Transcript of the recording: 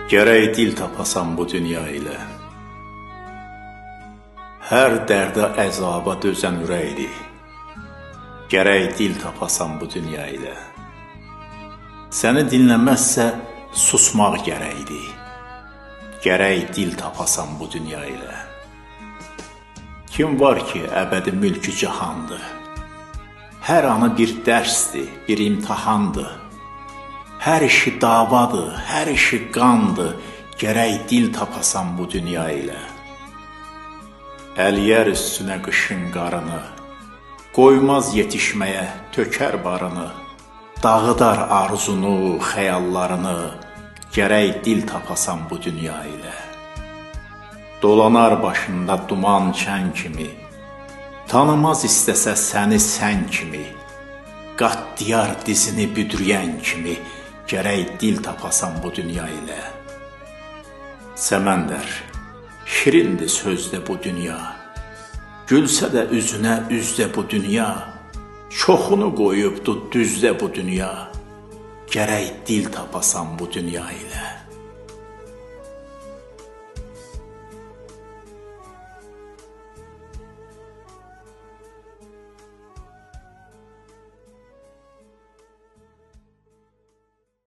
Gərək dil tapasan bu dünya ilə. Hər dərdə əzaba dözən ürəkdir. Gərək dil tapasan bu dünya ilə. Səni dinləməzsə susmaq gərəkdir. Gərək dil tapasan bu dünya ilə. Kim var ki, əbədi mülkü cahandır. Hər anı bir dərsdir, bir imtihandır. Hər işi davadır, hər işi qandır. Gərək dil tapasan bu dünya ilə. Əliyər üstünə qışın qarını, qoymaz yetişməyə tökər barını. Dağıdar arzunu, xəyallarını. Gərək dil tapasan bu dünya ilə. Dolanar başında duman çən kimi, tanımaz istəsə səni sən kimi. Qatdiyar dizini büdrüyən kimi, gərək dil tapasan bu dünya ilə. Səməndər, şirindir sözdə bu dünya, gülsə də üzünə üzdə bu dünya. Çoxunu qoyubdu düzdə bu dünya, gərək dil tapasan bu dünya ilə.